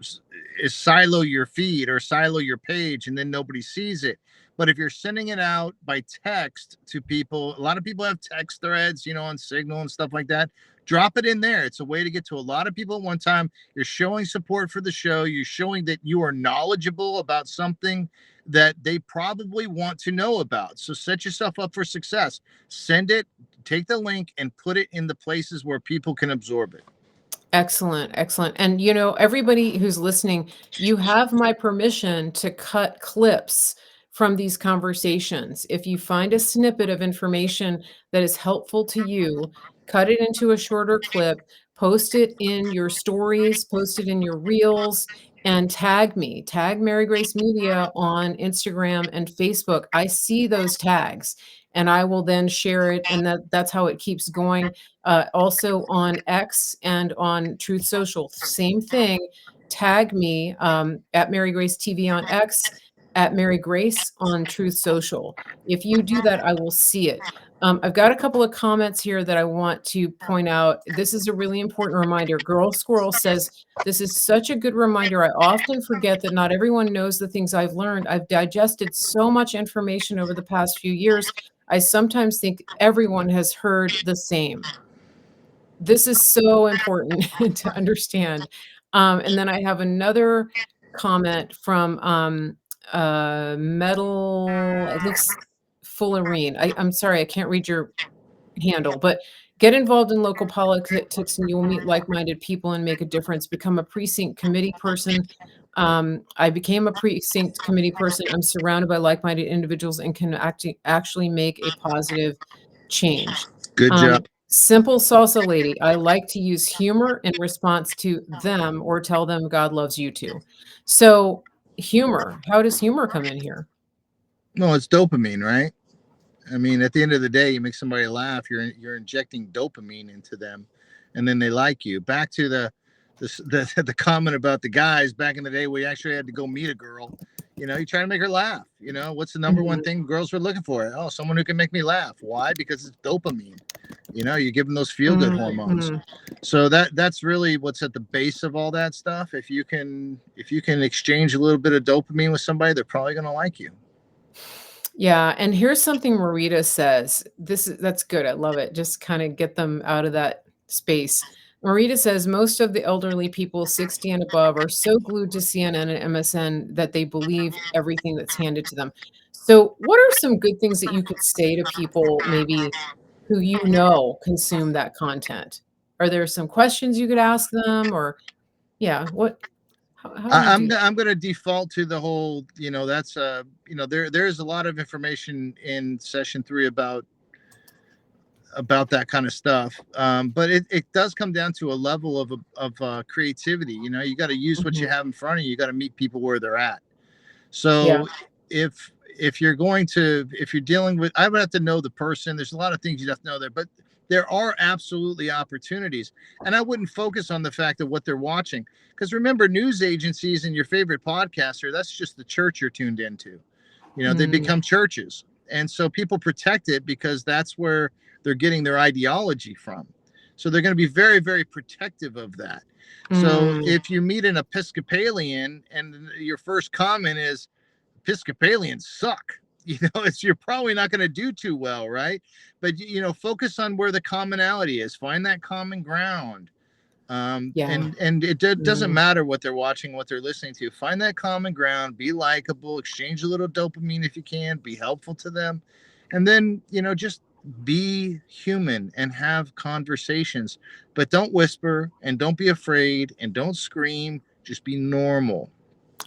silo your feed or silo your page, and then nobody sees it. But if you're sending it out by text to people, a lot of people have text threads, on Signal and stuff like that. Drop it in there. It's a way to get to a lot of people at one time. You're showing support for the show. You're showing that you are knowledgeable about something that they probably want to know about. So set yourself up for success. Send it, take the link, and put it in the places where people can absorb it. Excellent, excellent. And everybody who's listening, you have my permission to cut clips from these conversations. If you find a snippet of information that is helpful to you, cut it into a shorter clip, post it in your stories, post it in your reels, and tag me. Tag Mary Grace Media on Instagram and Facebook. I see those tags and I will then share it, and that's how it keeps going. Also on X and on Truth Social, same thing. Tag me at Mary Grace TV on X, at Mary Grace on Truth Social. If you do that, I will see it. I've got a couple of comments here that I want to point out. This is a really important reminder. Girl Squirrel says, "This is such a good reminder. I often forget that not everyone knows the things I've learned. I've digested so much information over the past few years. I sometimes think everyone has heard the same." This is so important to understand. And then I have another comment from, Metal, it looks Fullerene. I'm sorry, I can't read your handle, but get involved in local politics and you will meet like-minded people and make a difference. Become a precinct committee person. I became a precinct committee person. I'm surrounded by like-minded individuals and can actually make a positive change. Good job. Simple salsa lady. I like to use humor in response to them or tell them God loves you too. So humor, how does humor come in here? No, it's dopamine, right? I mean, at the end of the day, you make somebody laugh, you're injecting dopamine into them, and then they like you. Back to the comment about the guys back in the day, we actually had to go meet a girl. You try to make her laugh. What's the number one Mhm, thing girls were looking for? Oh, someone who can make me laugh. Why? Because it's dopamine. You give them those feel good hormones. mhm. So that's really what's at the base of all that stuff. If you can exchange a little bit of dopamine with somebody, they're probably going to like you. Yeah, and here's something Marita says. That's good. I love it. Just kind of get them out of that space. Marita says most of the elderly people 60 and above are so glued to CNN and MSN that they believe everything that's handed to them. So, what are some good things that you could say to people maybe who consume that content? Are there some questions you could ask them, or yeah, how do you do that? I'm going to default to the whole. That's there's a lot of information in session 3 about that kind of stuff. But it does come down to a level of creativity. You got to use what you Mhm. have in front of you. You got to meet people where they're at. Yeah. So if you're dealing with, I would have to know the person. There's a lot of things you'd have to know there, but there are absolutely opportunities. And I wouldn't focus on the fact of what they're watching, because remember, news agencies and your favorite podcaster, that's just the church you're tuned into. They Mm, become churches, and so people protect it because that's where they're getting their ideology from. So they're going to be very, very protective of that. So mm, if you meet an Episcopalian and your first comment is Episcopalians suck, you're probably not going to do too well, right? But focus on where the commonality is. Find that common ground. yeah. And it doesn't Mm. matter what they're watching, what they're listening to. Find that common ground. Be likable. Exchange a little dopamine if you can. Be helpful to them, and then just be human and have conversations. But don't whisper, and don't be afraid, and don't scream. Just be normal.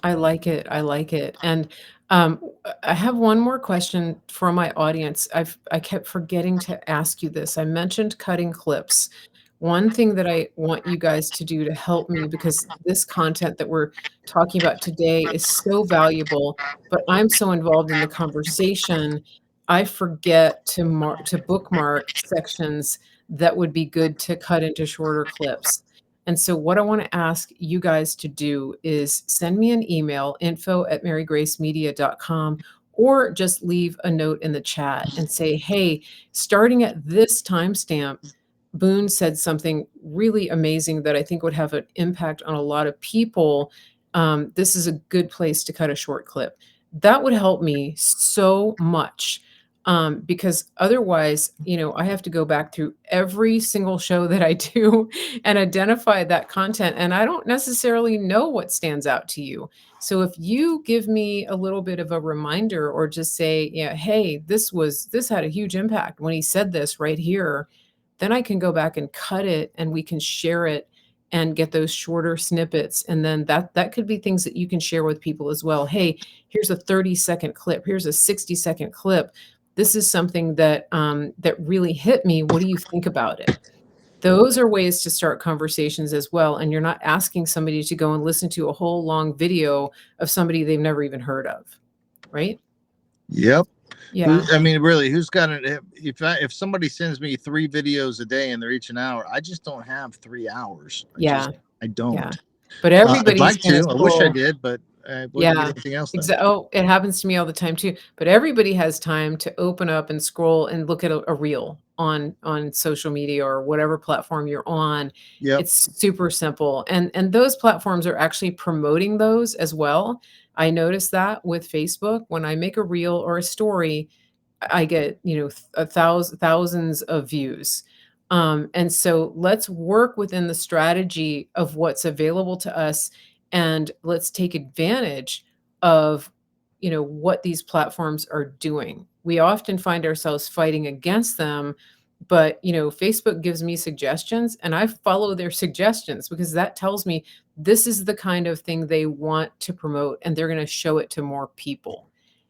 I like it, I like it, and, I have one more question from my audience. I kept forgetting to ask you this. I mentioned cutting clips. One thing that I want you guys to do to help me, because this content that we're talking about today is so valuable, but I'm so involved in the conversation, I forget to bookmark sections that would be good to cut into shorter clips. And so what I wanna ask you guys to do is send me an email, info@marygracemedia.com, or just leave a note in the chat and say, "Hey, starting at this timestamp, Boone said something really amazing that I think would have an impact on a lot of people. This is a good place to cut a short clip." That would help me so much, because otherwise, I have to go back through every single show that I do and identify that content, and I don't necessarily know what stands out to you. So if you give me a little bit of a reminder or just say, yeah, hey, this had a huge impact when he said this right here, then I can go back and cut it and we can share it and get those shorter snippets. And then that could be things that you can share with people as well. Hey, here's a 30-second clip. Here's a 60-second clip. This is something that really hit me. What do you think about it? Those are ways to start conversations as well, and you're not asking somebody to go and listen to a whole long video of somebody they've never even heard of, right? Yep. Yeah. I mean, really, who's got it? If somebody sends me 3 videos a day and they're each an hour, I just don't have 3 hours. Yeah. I Yeah. don't. But I'd everybody's like gonna to. I wish I scroll. did, but I wouldn't get Yeah, anything else done. oh, it happens to me all the time too, but everybody has time to open up and scroll and look at a reel on social media or whatever platform you're on. Yep. It's super simple, and those platforms are actually promoting those as well. I noticed that with Facebook, when I make a reel or a story, I get, thousands of views. And so let's work within the strategy of what's available to us, and let's take advantage of, what these platforms are doing. We often find ourselves fighting against them, but, Facebook gives me suggestions and I follow their suggestions because that tells me this is the kind of thing they want to promote and they're going to show it to more people.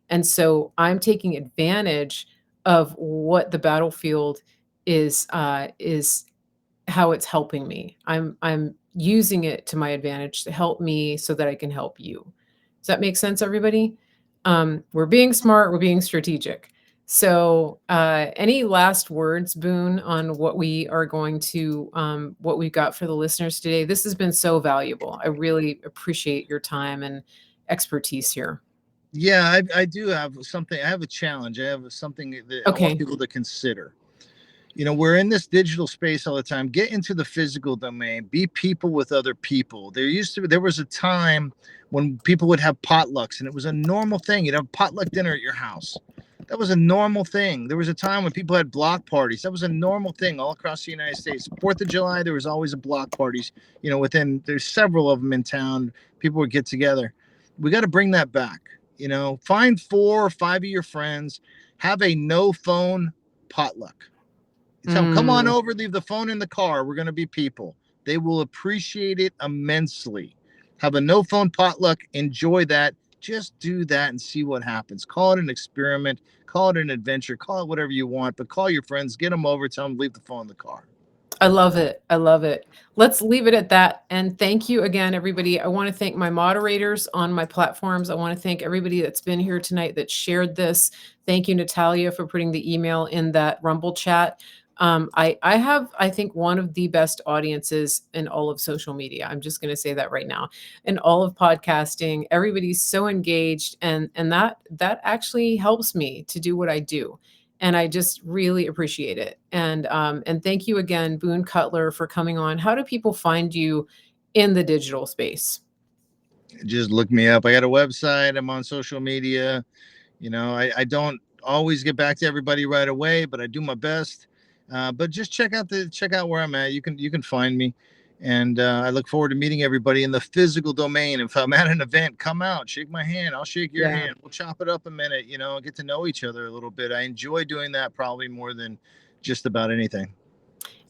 And so I'm taking advantage of what the battlefield is how it's helping me. I'm using it to my advantage to help me so that I can help you. Does that make sense, everybody? We're being smart, we're being strategic. So, any last words, Boone, on what we are going to, what we've got for the listeners today? This has been so valuable. I really appreciate your time and expertise here. Yeah, I do have something. I have a challenge. I have something that I want Okay. people to consider. We're in this digital space all the time. Get into the physical domain. Be people with other people. There was a time when people would have potlucks, and it was a normal thing. You'd have potluck dinner at your house. That was a normal thing. There was a time when people had block parties. That was a normal thing all across the United States. 4th of July, there was always a block parties. There's several of them in town. People would get together. We got to bring that back. Find 4 or 5 of your friends, have a no phone potluck. Tell them, come on Mm. over, leave the phone in the car. We're going to be people. They will appreciate it immensely. Have a no phone potluck. Enjoy that. Just do that and see what happens. Call it an experiment. Call it an adventure. Call it whatever you want, but call your friends, get them over, tell them, leave the phone in the car. I love it. I love it. Let's leave it at that. And thank you again, everybody. I want to thank my moderators on my platforms. I want to thank everybody that's been here tonight that shared this. Thank you, Natalia, for putting the email in that Rumble chat. I have, I think, one of the best audiences in all of social media. I'm just going to say that right now. In all of podcasting, everybody's so engaged, and that actually helps me to do what I do, and I just really appreciate it. And thank you again, Boone Cutler, for coming on. How do people find you in the digital space? Just look me up. I got a website. I'm on social media. I don't always get back to everybody right away, but I do my best. But just check out where I'm at. You can find me, and I look forward to meeting everybody in the physical domain. If I'm at an event, come out, shake my hand. I'll shake your Yeah. hand. We'll chop it up a minute. Get to know each other a little bit. I enjoy doing that probably more than just about anything.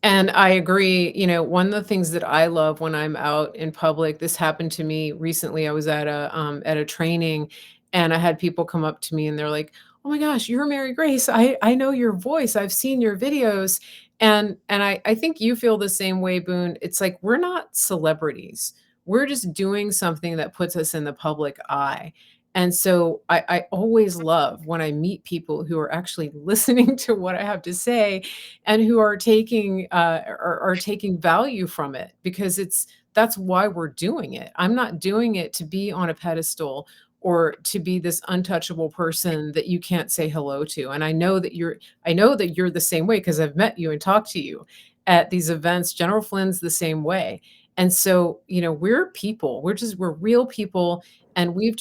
And I agree, one of the things that I love when I'm out in public, this happened to me recently. I was at a training, and I had people come up to me and they're like, "Oh my gosh, you're Mary Grace. I know your voice. I've seen your videos." And I think you feel the same way, Boone. It's like we're not celebrities. We're just doing something that puts us in the public eye. And so I always love when I meet people who are actually listening to what I have to say and who are taking value from it, because that's why we're doing it. I'm not doing it to be on a pedestal or to be this untouchable person that you can't say hello to. And I know that you're the same way because I've met you and talked to you at these events. General Flynn's the same way. And so, we're people. We're real people, and we're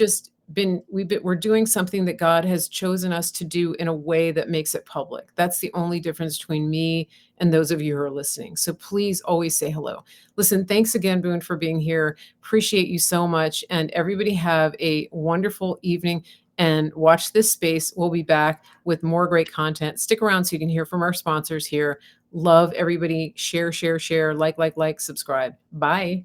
doing something that God has chosen us to do in a way that makes it public. That's the only difference between me and those of you who are listening. So please always say hello. Listen, thanks again, Boone, for being here. Appreciate you so much. And everybody have a wonderful evening and watch this space. We'll be back with more great content. Stick around so you can hear from our sponsors here. Love everybody. Share, share, share, like, subscribe. Bye.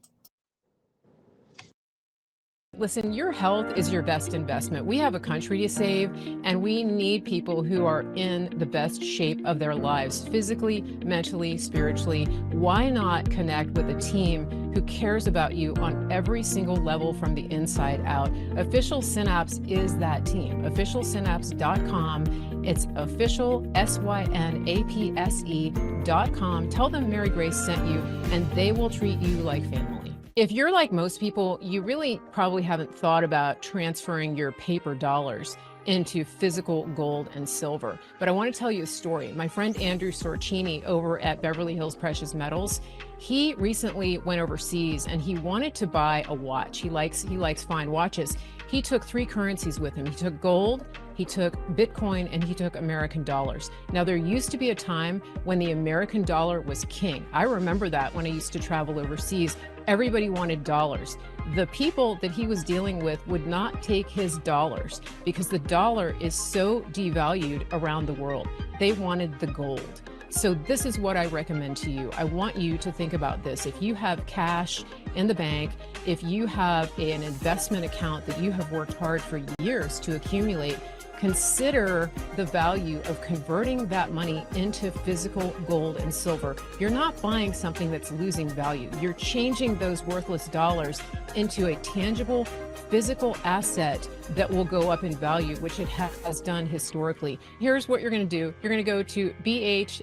Listen, your health is your best investment. We have a country to save, and we need people who are in the best shape of their lives, physically, mentally, spiritually. Why not connect with a team who cares about you on every single level from the inside out? Official Synapse is that team. OfficialSynapse.com. It's official, SYNAPSE.com. Tell them Mary Grace sent you, and they will treat you like family. If you're like most people, you really probably haven't thought about transferring your paper dollars into physical gold and silver. But I want to tell you a story. My friend Andrew Sorcini over at Beverly Hills Precious Metals, he recently went overseas and he wanted to buy a watch. He likes fine watches. He took 3 currencies with him. He took gold, he took Bitcoin, and he took American dollars. Now, there used to be a time when the American dollar was king. I remember that when I used to travel overseas. Everybody wanted dollars. The people that he was dealing with would not take his dollars because the dollar is so devalued around the world. They wanted the gold. So this is what I recommend to you. I want you to think about this. If you have cash in the bank, if you have an investment account that you have worked hard for years to accumulate, consider the value of converting that money into physical gold and silver. You're not buying something that's losing value. You're changing those worthless dollars into a tangible physical asset that will go up in value, which it has done historically. Here's what you're going to do. You're going to go to bh-pm.com.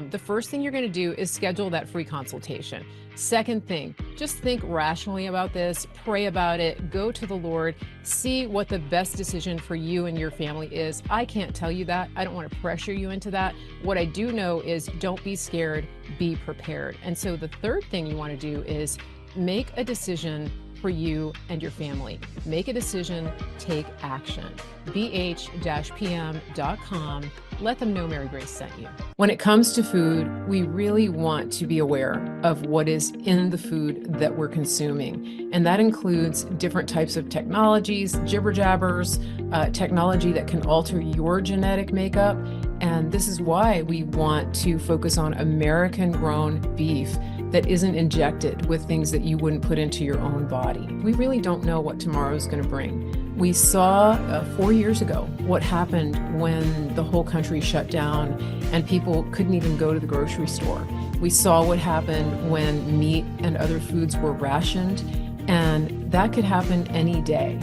The first thing you're going to do is schedule that free consultation. Second thing, just think rationally about this, pray about it, go to the Lord, see what the best decision for you and your family is. I can't tell you that. I don't want to pressure you into that. What I do know is don't be scared, be prepared. And so the third thing you want to do is make a decision for you and your family. Make a decision, take action. bh-pm.com. Let them know Mary Grace sent you. When it comes to food, we really want to be aware of what is in the food that we're consuming. And that includes different types of technologies, jibber jabbers, technology that can alter your genetic makeup. And this is why we want to focus on American grown beef that isn't injected with things that you wouldn't put into your own body. We really don't know what tomorrow is going to bring. We saw 4 years ago what happened when the whole country shut down and people couldn't even go to the grocery store. We saw what happened when meat and other foods were rationed, and that could happen any day.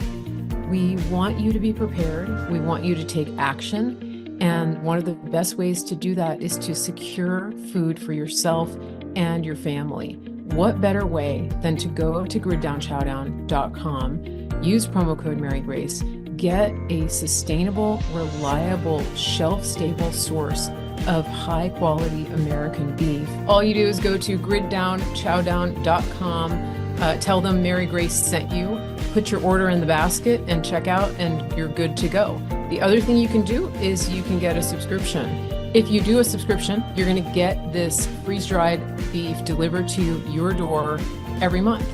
We want you to be prepared. We want you to take action. And one of the best ways to do that is to secure food for yourself and your family. What better way than to go to griddownchowdown.com, use promo code Mary Grace, get a sustainable, reliable, shelf-stable source of high-quality American beef. All you do is go to griddownchowdown.com, tell them Mary Grace sent you, put your order in the basket and check out, and you're good to go. The other thing you can do is you can get a subscription. If you do a subscription, you're going to get this freeze-dried beef delivered to your door every month.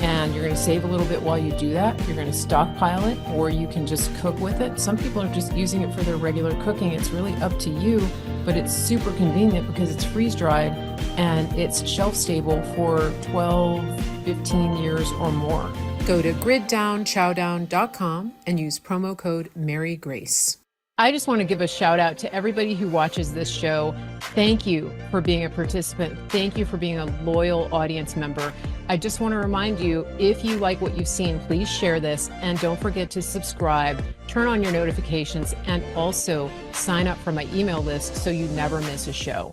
and you're going to save a little bit while you do that. You're going to stockpile it, or you can just cook with it. Some people are just using it for their regular cooking. It's really up to you, but it's super convenient because it's freeze dried and it's shelf stable for 12, 15 years or more. Go to griddownchowdown.com and use promo code Mary Grace. I just want to give a shout out to everybody who watches this show. Thank you for being a participant. Thank you for being a loyal audience member. I just want to remind you, if you like what you've seen, please share this, and don't forget to subscribe, turn on your notifications, and also sign up for my email list so you never miss a show.